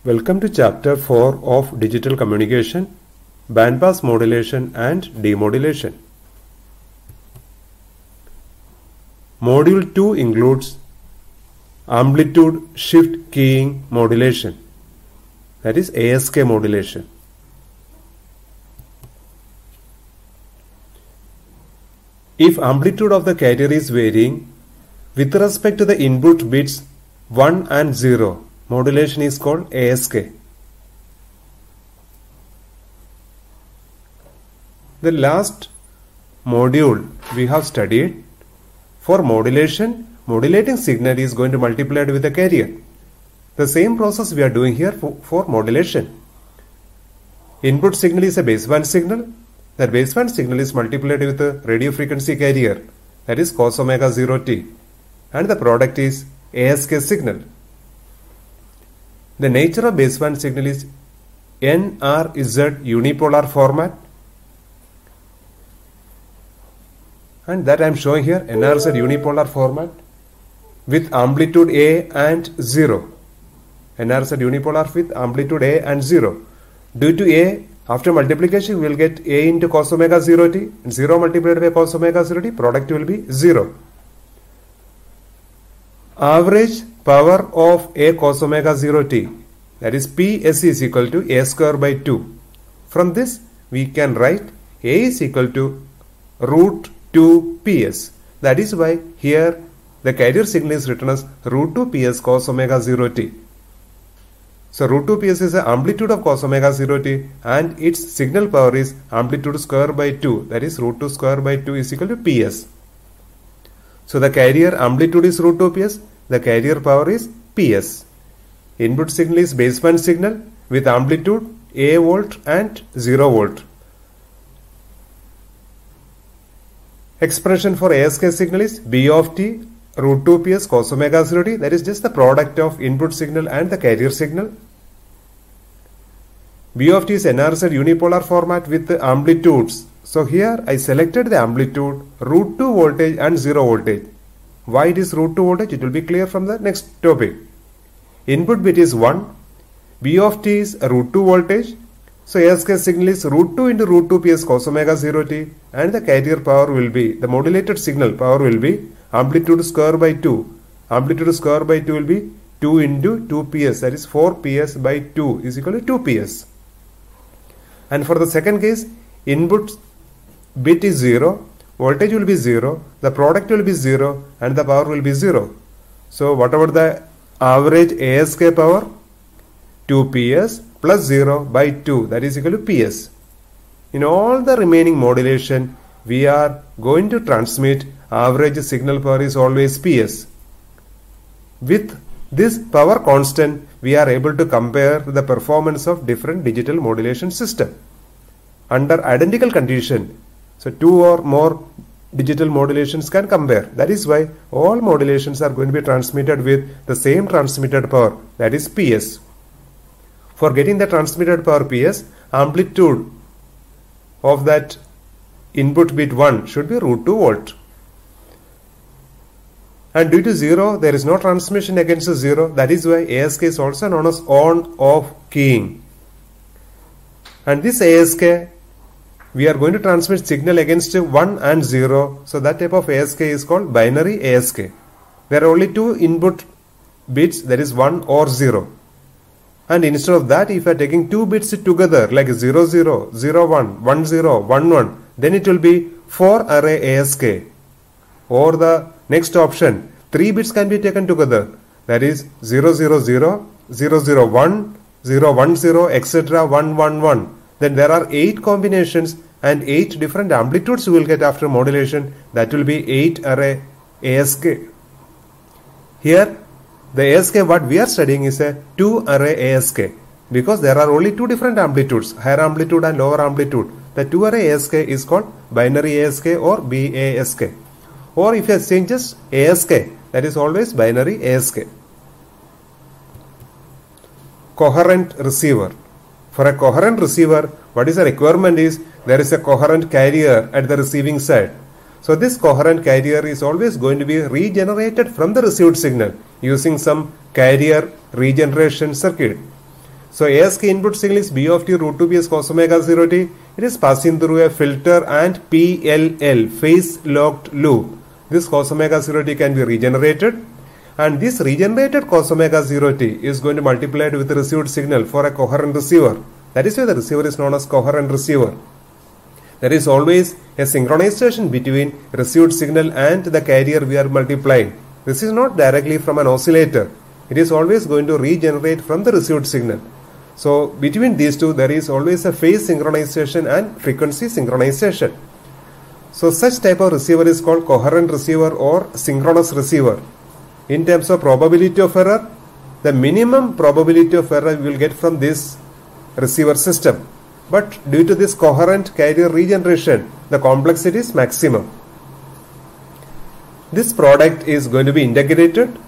Welcome to Chapter 4 of Digital Communication, Bandpass Modulation and Demodulation. Module 2 includes Amplitude Shift Keying Modulation, that is ASK modulation. If amplitude of the carrier is varying with respect to the input bits 1 and 0, modulation is called ASK. The last module we have studied, for modulation, modulating signal is going to multiply with the carrier. The same process we are doing here for modulation. Input signal is a baseband signal. That baseband signal is multiplied with the radio frequency carrier, that is cos omega 0t, and the product is ASK signal. The nature of baseband signal is NRZ unipolar format, and that I am showing here, NRZ unipolar format with amplitude A and 0. NRZ unipolar with amplitude A and 0. Due to A, after multiplication we will get A into cos omega 0t, and 0 multiplied by cos omega 0t, product will be 0. Average power of A cos omega 0t, that is PS is equal to A square by 2. From this we can write A is equal to root 2 PS. That is why here the carrier signal is written as root 2 PS cos omega 0t. So root 2 PS is the amplitude of cos omega 0t, and its signal power is amplitude square by 2, that is root 2 square by 2 is equal to PS. So the carrier amplitude is root 2 PS, the carrier power is PS. Input signal is baseband signal with amplitude A volt and 0 volt. Expression for ASK signal is B of t root 2 PS cos omega 0t, that is just the product of input signal and the carrier signal. B of t is NRZ unipolar format with the amplitudes. So here I selected the amplitude root 2 voltage and 0 voltage. Why it is root 2 voltage? It will be clear from the next topic. Input bit is 1. B of t is root 2 voltage. So ASK signal is root 2 into root 2 PS cos omega 0t, and the carrier power will be, the modulated signal power will be amplitude square by 2. Amplitude square by 2 will be 2 into 2 PS, that is 4 PS by 2 is equal to 2 PS. And for the second case, input bit is 0, voltage will be 0, the product will be 0, and the power will be 0. So whatever the average ASK power, 2 PS plus 0 by 2, that is equal to PS. In all the remaining modulation, we are going to transmit average signal power is always PS. With this power constant, we are able to compare the performance of different digital modulation system under identical condition. So two or more digital modulations can compare. That is why all modulations are going to be transmitted with the same transmitted power, that is PS. For getting the transmitted power PS, amplitude of that input bit 1 should be root 2 volt. And due to 0, there is no transmission against the 0. That is why ASK is also known as on-off keying. And this ASK, we are going to transmit signal against 1 and 0. So that type of ASK is called binary ASK. There are only two input bits, that is 1 or 0. And instead of that, if you are taking two bits together like 0, 0, 0, 1, 1, 0, 1, 1, then it will be 4 array ASK. Or the next option, 3 bits can be taken together, that is 0, 0, 0, 0, 0, 1, 0, 1, 0, etc. 1, 1, 1. Then there are 8 combinations and 8 different amplitudes you will get after modulation. That will be 8 array ASK. Here the ASK what we are studying is a 2 array ASK, because there are only 2 different amplitudes, higher amplitude and lower amplitude. The 2 array ASK is called binary ASK or BASK. Or if you are saying just ASK, that is always binary ASK. Coherent receiver. For a coherent receiver, what is the requirement is there is a coherent carrier at the receiving side. So this coherent carrier is always going to be regenerated from the received signal using some carrier regeneration circuit. So ASK input signal is B of t root 2 ps cos omega 0 t. It is passing through a filter and PLL, phase locked loop. This cos omega 0 t can be regenerated, and this regenerated cos omega 0 t is going to be multiplied with the received signal for a coherent receiver. That is why the receiver is known as coherent receiver. There is always a synchronization between received signal and the carrier we are multiplying. This is not directly from an oscillator. It is always going to regenerate from the received signal. So between these two there is always a phase synchronization and frequency synchronization. So such type of receiver is called coherent receiver or synchronous receiver. In terms of probability of error, the minimum probability of error we will get from this receiver system. But due to this coherent carrier regeneration, the complexity is maximum. This product is going to be integrated,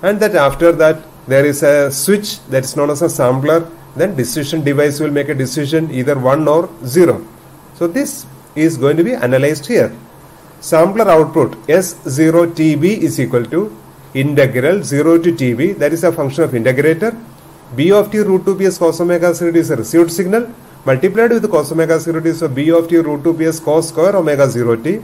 and that after that there is a switch that is known as a sampler. Then decision device will make a decision either 1 or 0. So this is going to be analyzed here. Sampler output S0TB is equal to integral 0 to TB, that is a function of integrator. B of t root 2 ps cos omega 0 t is a received signal multiplied with cos omega 0 t, so B of t root 2 ps cos square omega 0 t,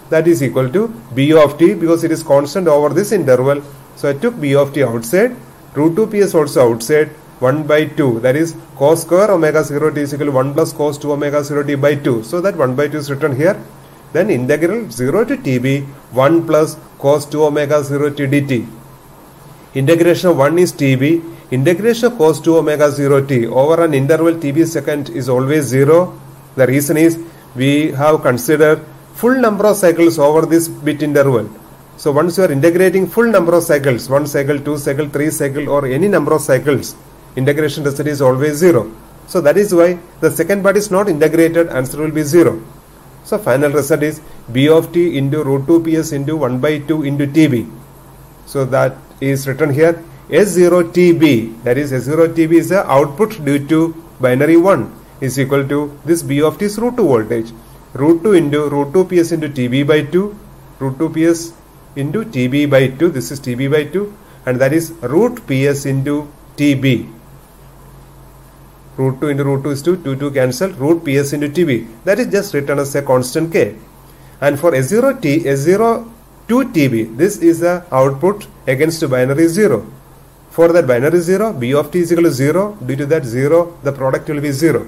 that is equal to B of t, because it is constant over this interval. So I took B of t outside, root 2 ps also outside, 1 by 2, that is cos square omega 0 t is equal to 1 plus cos 2 omega 0 t by 2. So that 1 by 2 is written here. Then integral 0 to TB 1 plus cos 2 omega 0 t dt. Integration of 1 is TB. Integration of cos 2 omega 0 t over an interval TB second is always 0. The reason is we have considered full number of cycles over this bit interval. So once you are integrating full number of cycles, 1 cycle, 2 cycle, 3 cycle or any number of cycles, integration result is always 0. So that is why the second part is not integrated, answer will be 0. So final result is B of t into root 2 ps into 1 by 2 into TB. So that is written here. S0TB, that is S0TB is the output due to binary 1 is equal to this B of t is root 2 voltage. Root 2 into root 2 ps into TB by 2, root 2 ps into TB by 2, this is TB by 2, and that is root ps into TB. Root 2 into root 2 is 2, 2 cancel, root ps into TB. That is just written as a constant k. And for S0T, S02TB, this is the output against binary 0. For that binary 0, B of t is equal to 0. Due to that 0, the product will be 0.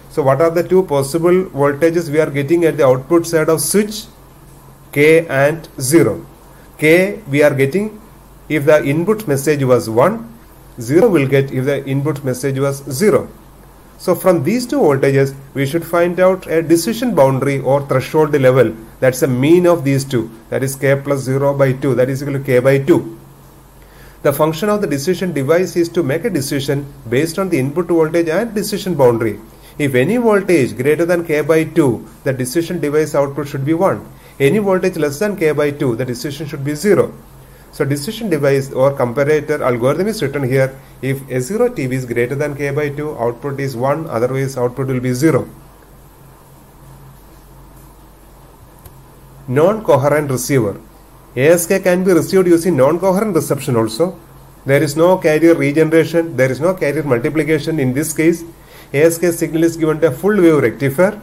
So what are the two possible voltages we are getting at the output side of switch? K and 0. K we are getting if the input message was 1. 0 will get if the input message was 0. So from these two voltages, we should find out a decision boundary or threshold level. That's a mean of these two. That is k plus 0 by 2. That is equal to k by 2. The function of the decision device is to make a decision based on the input voltage and decision boundary. If any voltage greater than k by 2, the decision device output should be 1. Any voltage less than k by 2, the decision should be 0. So decision device or comparator algorithm is written here. If S0TB is greater than k by 2, output is 1, otherwise output will be 0. Non-coherent receiver. ASK can be received using non-coherent reception also. There is no carrier regeneration, there is no carrier multiplication. In this case, ASK signal is given to a full wave rectifier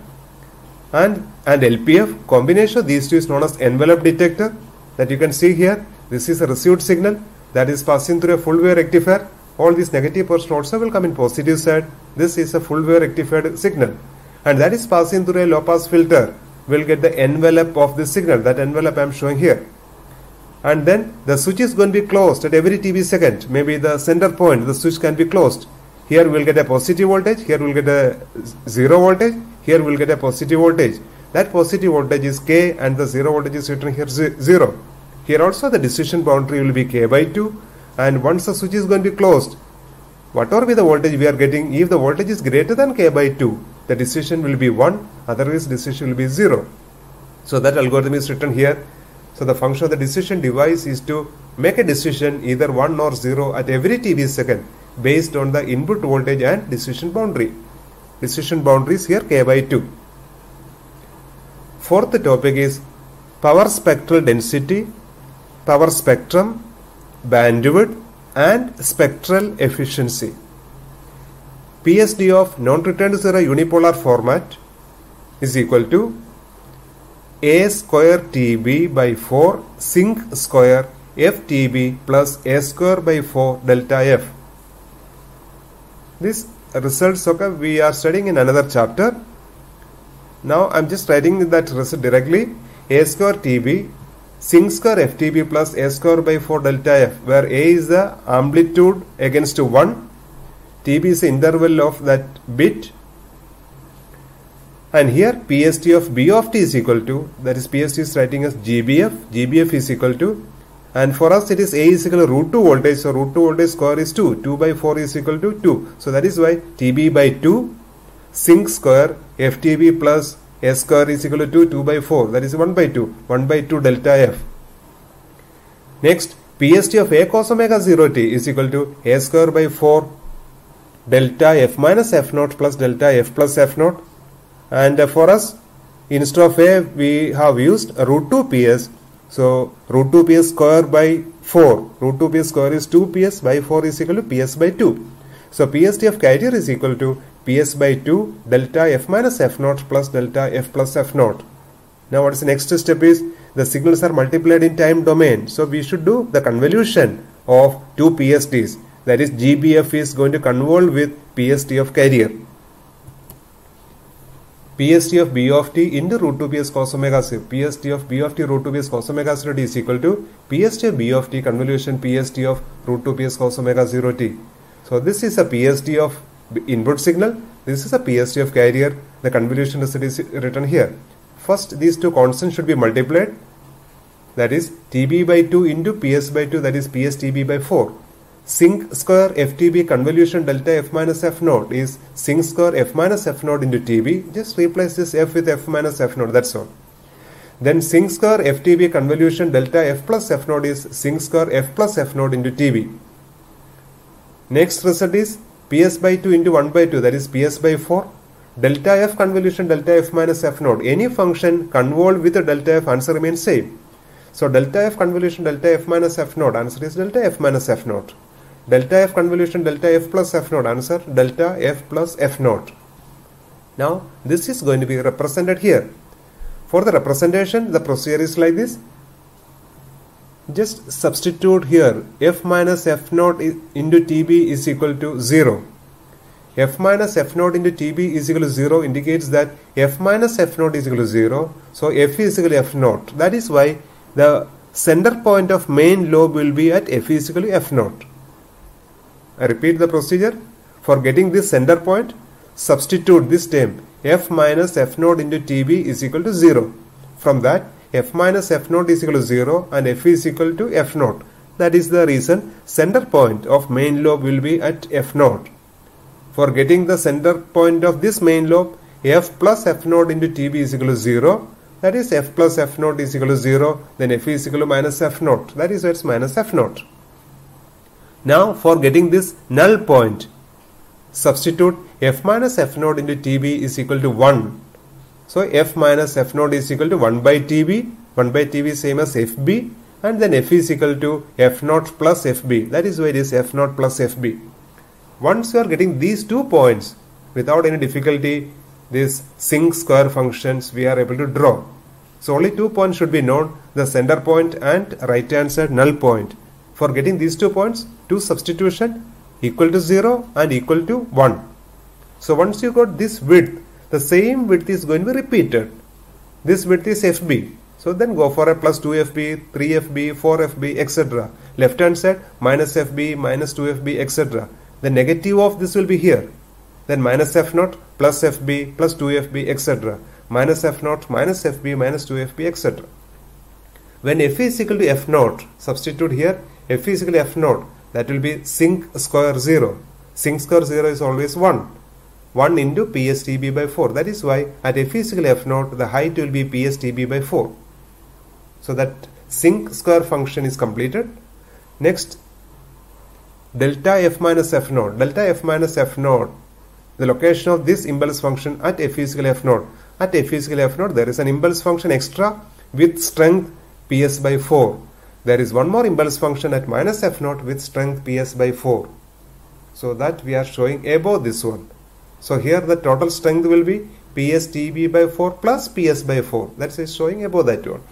and LPF. Combination of these two is known as envelope detector, that you can see here. This is a received signal that is passing through a full wave rectifier. All these negative portion also will come in positive side. This is a full wave rectified signal, and that is passing through a low pass filter. We'll get the envelope of this signal. That envelope I am showing here. And then the switch is going to be closed at every TB second. Maybe the center point, the switch can be closed. Here we'll get a positive voltage, here we'll get a 0 voltage, here we'll get a positive voltage. That positive voltage is K and the 0 voltage is written here 0. Here also the decision boundary will be K by 2, and once the switch is going to be closed, whatever be the voltage we are getting, if the voltage is greater than K by 2, the decision will be 1, otherwise decision will be 0. So that algorithm is written here. So the function of the decision device is to make a decision either 1 or 0 at every TB second based on the input voltage and decision boundary. Decision boundary is here K by 2. Fourth topic is power spectral density, power spectrum, bandwidth and spectral efficiency. PSD of non-return to zero unipolar format is equal to A square TB by 4 sinc square FTB plus A square by 4 delta F. This results we are studying in another chapter. Now I am just writing that result directly. A square TB sinc square FTB plus A square by 4 delta F, where A is the amplitude against 1, TB is the interval of that bit, and here PST of B of t is equal to, that is PST is writing as GBF is equal to, and for us it is A is equal to root 2 voltage, so root 2 voltage square is 2, 2 by 4 is equal to 2, so that is why TB by 2 sinc square FTB plus A square is equal to 2, 2 by 4, that is 1 by 2 delta F. Next, PST of A cos omega 0 t is equal to A square by 4 delta F minus F naught plus delta F plus F naught, and for us instead of A we have used root 2 PS, so root 2 PS square by 4, root 2 PS square is 2 PS by 4 is equal to PS by 2. So PST of carrier is equal to PS by 2 delta F minus F naught plus delta F plus F naught. Now what is the next step is the signals are multiplied in time domain. So we should do the convolution of two PSTs. That is GBF is going to convolve with PST of carrier. PST of B of t into root 2 PS cos omega 0. PST of B of t root 2 PS cos omega 0 t is equal to PST of B of t convolution PST of root 2 PS cos omega 0 t. So this is a PST of input signal, this is a PST of carrier, the convolution result is written here. First these two constants should be multiplied, that is TB by 2 into PS by 2, that is PSTB by 4. Sinc square FTB convolution delta F minus F naught is sinc square F minus F naught into TB, just replace this F with F minus F naught, that's all. Then sinc square FTB convolution delta F plus F naught is sinc square F plus F naught into TB. Next result is PS by 2 into 1 by 2, that is PS by 4. Delta F convolution delta F minus F naught. Any function convolved with a delta F, answer remains same. So delta F convolution delta F minus F naught, answer is delta F minus F naught. Delta F convolution delta F plus F naught, answer delta F plus F naught. Now this is going to be represented here. For the representation, the procedure is like this. Just substitute here F minus F naught into TB is equal to 0. F minus F naught into TB is equal to 0 indicates that F minus F naught is equal to 0. So F is equal to F naught. That is why the center point of main lobe will be at F is equal to F naught. I repeat the procedure. For getting this center point, substitute this term F minus F naught into TB is equal to 0. From that, F minus F naught is equal to 0 and F is equal to F naught. That is the reason center point of main lobe will be at F naught. For getting the center point of this main lobe, F plus F naught into TB is equal to 0. That is F plus F naught is equal to 0. Then F is equal to minus F naught. That is why it's minus F naught. Now for getting this null point, substitute F minus F naught into TB is equal to 1. So F minus F naught is equal to 1 by TB. 1 by TB is same as FB. And then F is equal to F naught plus FB. That is why it is F naught plus FB. Once you are getting these 2 points, without any difficulty, these sinc square functions we are able to draw. So only 2 points should be known, the center point and right hand side null point. For getting these 2 points, 2 substitution equal to 0 and equal to 1. So once you got this width, the same width is going to be repeated. This width is FB. So then go for a plus 2FB, 3FB, 4FB, etc. Left hand side minus FB, minus 2FB, etc. The negative of this will be here. Then minus F naught, plus FB, plus 2FB, etc. Minus F naught, minus FB, minus 2FB, etc. When F is equal to F naught, substitute here F is equal to F naught. That will be sinc square 0. Sinc square 0 is always 1. 1 into PSTB by 4. That is why at F is equal to F naught, the height will be PSTB by 4. So that sinc square function is completed. Next, delta F minus F naught. Delta F minus F naught, the location of this impulse function at F is equal to F naught. At F is equal to F naught, there is an impulse function extra with strength PS by 4. There is one more impulse function at minus F naught with strength PS by 4. So that we are showing above this one. So here the total strength will be PS TB by 4 plus PS by 4. That is showing above that one.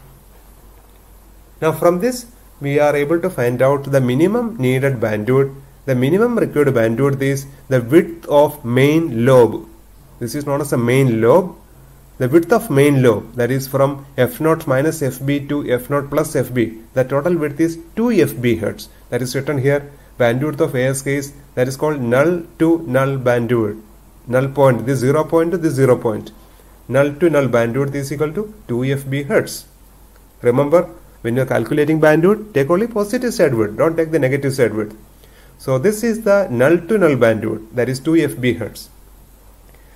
Now from this we are able to find out the minimum needed bandwidth. The minimum required bandwidth is the width of main lobe. This is known as the main lobe. The width of main lobe, that is from F0 minus FB to F0 plus FB. The total width is 2 FB hertz. That is written here. Bandwidth of ASK is, that is called null to null bandwidth. Null point, this 0 point to this 0 point. Null to null bandwidth is equal to 2 FB hertz. Remember, when you are calculating bandwidth, take only positive side width, don't take the negative side width. So this is the null to null bandwidth, that is 2 FB hertz.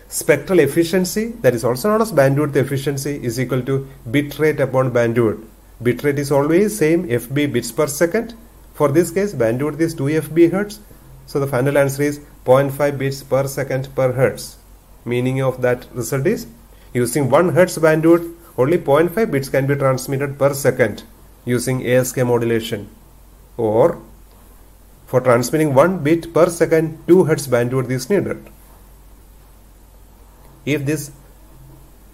Spectral efficiency, that is also known as bandwidth efficiency, is equal to bit rate upon bandwidth. Bit rate is always same, FB bits per second. For this case, bandwidth is 2 FB hertz. So the final answer is 0.5 bits per second per hertz. Meaning of that result is, using 1 hertz bandwidth, only 0.5 bits can be transmitted per second using ASK modulation. Or for transmitting 1 bit per second, 2 hertz bandwidth is needed. If this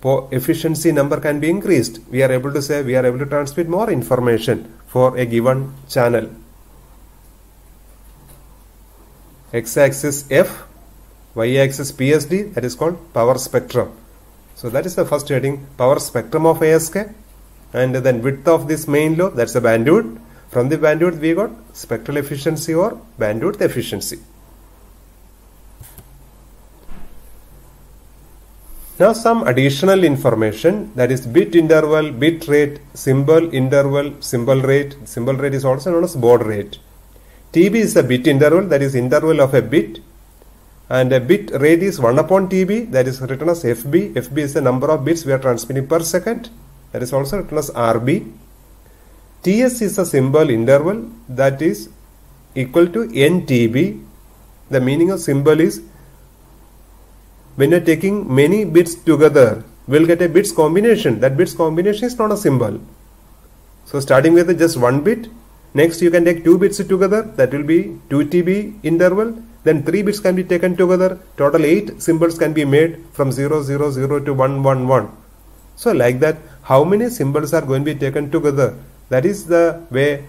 efficiency number can be increased, we are able to say we are able to transmit more information for a given channel. X-axis F, Y-axis PSD, that is called power spectrum. So that is the first heading, power spectrum of ASK, and then width of this main lobe, that's the bandwidth. From the bandwidth we got spectral efficiency or bandwidth efficiency. Now some additional information, that is bit interval, bit rate, symbol interval, symbol rate. Symbol rate is also known as baud rate. TB is a bit interval, that is interval of a bit, and a bit rate is 1 upon TB, that is written as FB. FB is the number of bits we are transmitting per second, that is also written as RB. TS is a symbol interval, that is equal to NTB. The meaning of symbol is, when you are taking many bits together, we will get a bits combination. That bits combination is not a symbol. So starting with just 1 bit, next you can take 2 bits together, that will be 2 TB interval. Then 3 bits can be taken together. Total 8 symbols can be made from 0, 0, 0 to 1, 1, 1. So like that, how many symbols are going to be taken together? That is the way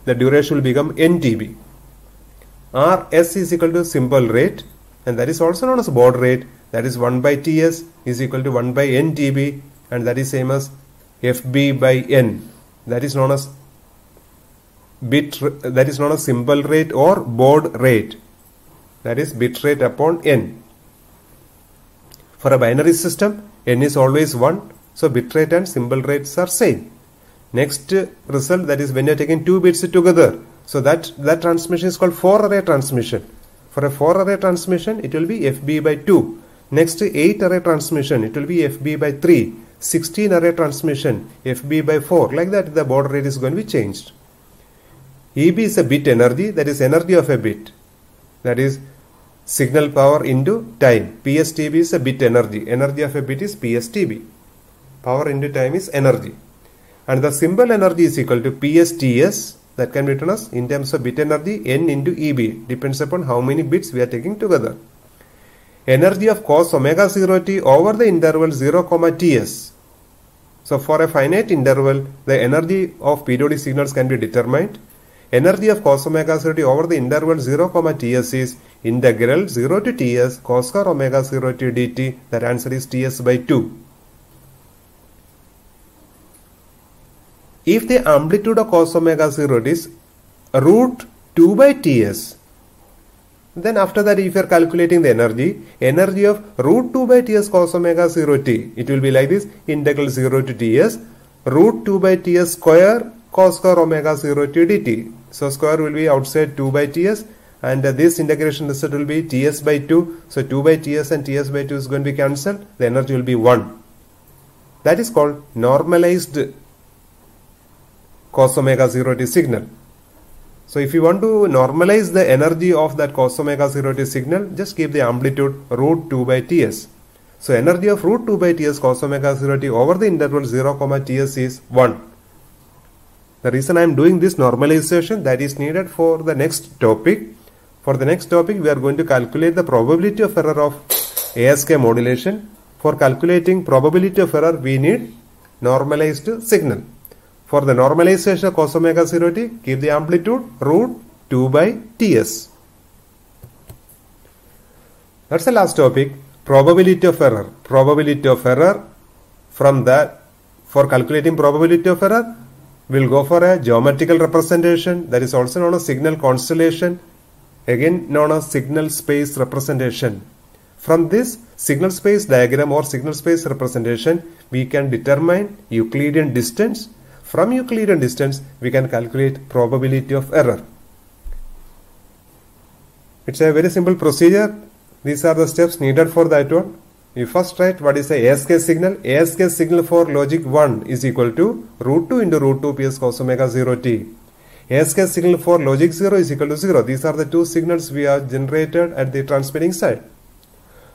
the duration will become NTB. RS is equal to symbol rate, and that is also known as baud rate, that is 1 by TS is equal to 1 by NTB, and that is same as FB by N. That is known as symbol rate or baud rate, that is bit rate upon N. For a binary system, N is always 1, so bit rate and symbol rates are same. Next result, that is when you are taking 2 bits together, so that transmission is called 4-array transmission. For a 4-array transmission, it will be FB by 2. Next 8-array transmission, it will be FB by 3. 16-array transmission, FB by 4. Like that, the baud rate is going to be changed. EB is a bit energy, that is energy of a bit. That is signal power into time. PSTB is a bit energy. Energy of a bit is PSTB. Power into time is energy. And the symbol energy is equal to PSTS. That can be written as, in terms of bit energy, N into EB. Depends upon how many bits we are taking together. Energy of cos omega 0 t over the interval 0, Ts. So for a finite interval, the energy of periodic signals can be determined. Energy of cos omega 0 t over the interval 0, Ts is integral 0 to Ts cos square omega 0 t dt. That answer is Ts by 2. If the amplitude of cos omega 0 is root 2 by Ts, then after that if you are calculating the energy of root 2 by Ts cos omega 0 t, it will be like this, integral 0 to Ts, root 2 by Ts square cos square omega 0 t dt. So square will be outside 2 by Ts, and this integration result will be Ts by 2. So 2 by Ts and Ts by 2 is going to be cancelled. The energy will be 1. That is called normalized cos omega 0 t signal. So if you want to normalize the energy of that cos omega 0 t signal, just keep the amplitude root 2 by Ts. So energy of root 2 by Ts cos omega 0 t over the interval 0, Ts is 1. The reason I am doing this normalization, that is needed for the next topic. For the next topic, we are going to calculate the probability of error of ASK modulation. For calculating probability of error, we need normalized signal. For the normalization of cos omega 0 t, keep the amplitude root 2 by Ts. That's the last topic, probability of error. Probability of error. From that, for calculating probability of error, we'll go for a geometrical representation, that is also known as signal constellation, again known as signal space representation. From this signal space diagram or signal space representation, we can determine Euclidean distance. From Euclidean distance, we can calculate probability of error. It's a very simple procedure. These are the steps needed for that one. You first write what is the ASK signal. ASK signal for logic 1 is equal to root 2 into root 2 ps cos omega 0 t. ASK signal for logic 0 is equal to 0. These are the two signals we have generated at the transmitting side.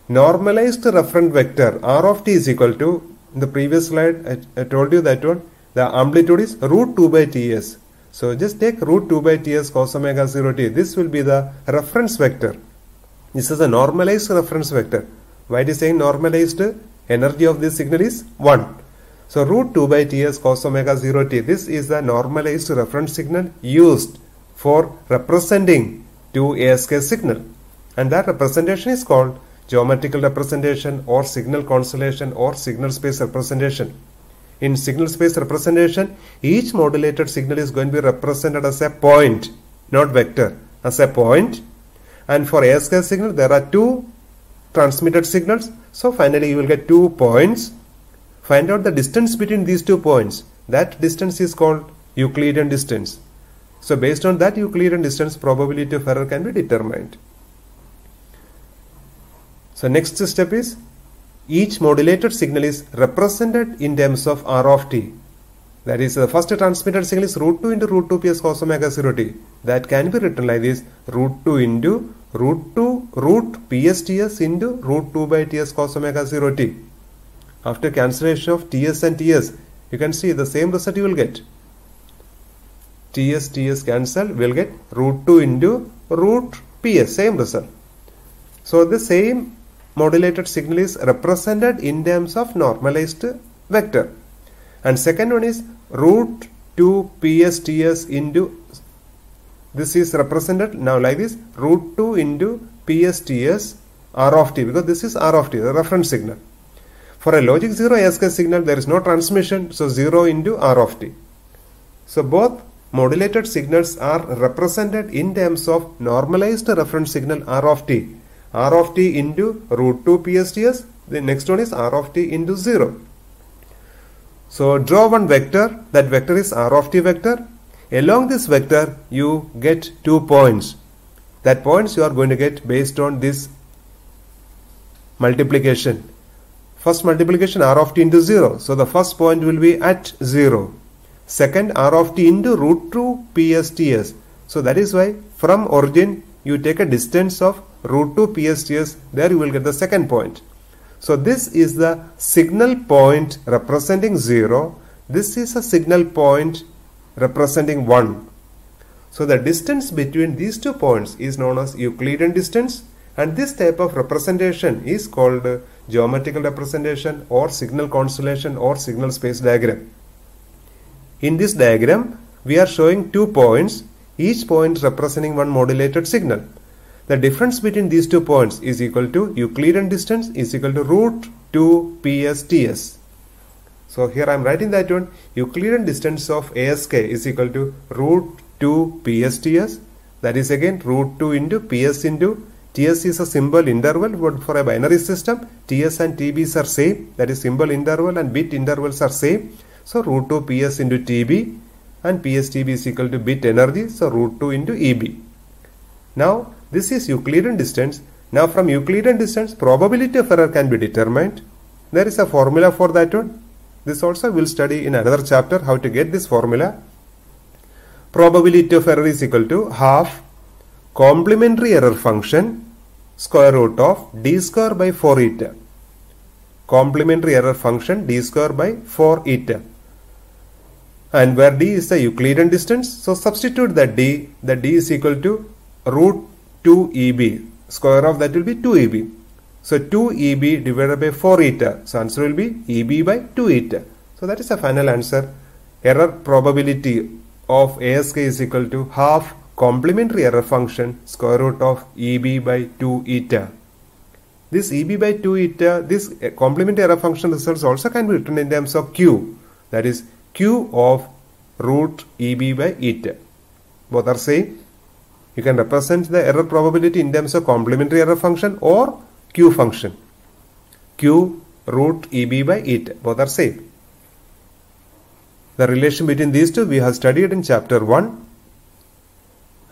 Normalized reference vector R of t is equal to, in the previous slide I told you that one, the amplitude is root 2 by Ts. So just take root 2 by Ts cos omega 0 t. This will be the reference vector. This is a normalized reference vector. Why it is saying normalized? Energy of this signal is 1. So root 2 by Ts cos omega 0 t. This is the normalized reference signal used for representing to ASK signal. And that representation is called geometrical representation or signal constellation or signal space representation. In signal space representation, each modulated signal is going to be represented as a point, not vector, as a point. And for ASK signal, there are two transmitted signals. So finally, you will get 2 points. Find out the distance between these 2 points. That distance is called Euclidean distance. So based on that Euclidean distance, probability of error can be determined. So next step is, each modulated signal is represented in terms of R of t. That is, the first transmitted signal is root 2 into root 2 ps cos omega 0 t. That can be written like this, root 2 into root ps ts into root 2 by ts cos omega 0 t. After cancellation of ts and ts, you can see the same result you will get. ts cancel, we will get root 2 into root ps, same result. So the same modulated signal is represented in terms of normalized vector. And second one is root 2 ps ts into, this is represented now like this, root 2 into ps ts R of t, because this is R of t, the reference signal. For a logic 0 ASK signal, there is no transmission, so 0 into R of t. So both modulated signals are represented in terms of normalized reference signal R of t. R of t into root 2 ps ts, the next one is R of t into 0. So draw one vector, that vector is R of t vector. Along this vector, you get 2 points. That points you are going to get based on this multiplication. First multiplication R of t into 0. So the first point will be at 0. Second R of t into root 2 ps ts. So that is why from origin you take a distance of root 2 ps ts, there you will get the second point. So this is the signal point representing 0. This is a signal point representing 1. So the distance between these 2 points is known as Euclidean distance, and this type of representation is called geometrical representation or signal constellation or signal space diagram. In this diagram, we are showing 2 points, each point representing one modulated signal. The difference between these 2 points is equal to Euclidean distance is equal to root 2 ps ts. So here I am writing that one, Euclidean distance of ASK is equal to root 2 ps ts. That is again root 2 into ps into ts is a symbol interval, but for a binary system ts and tb's are same, that is symbol interval and bit intervals are same. So root 2 ps into tb and ps tb is equal to bit energy, so root 2 into eb. Now this is Euclidean distance. Now from Euclidean distance, probability of error can be determined. There is a formula for that one. This also we'll study in another chapter how to get this formula. Probability of error is equal to half complementary error function square root of d square by 4 eta. Complementary error function d square by 4 eta. And where d is the Euclidean distance, so substitute that d is equal to root 2EB. Square of that will be 2EB. So 2EB divided by 4 eta. So answer will be EB by 2 eta. So that is the final answer. Error probability of ASK is equal to half complementary error function square root of EB by 2 eta. This EB by 2 eta, this complementary error function results also can be written in terms of Q. That is Q of root EB by eta. Both are same. You can represent the error probability in terms of complementary error function or Q function. Q root EB by eta. Both are same. The relation between these two we have studied in chapter 1.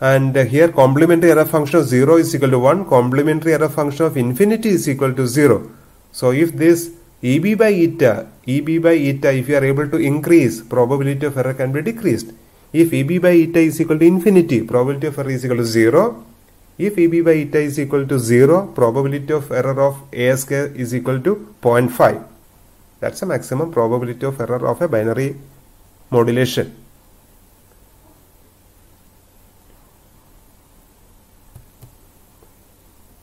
And here complementary error function of 0 is equal to 1. Complementary error function of infinity is equal to 0. So if this EB by eta, if you are able to increase, probability of error can be decreased. If EB by eta is equal to infinity, probability of error is equal to 0. If EB by eta is equal to 0, probability of error of ASK is equal to 0.5. That's the maximum probability of error of a binary modulation.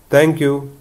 Thank you.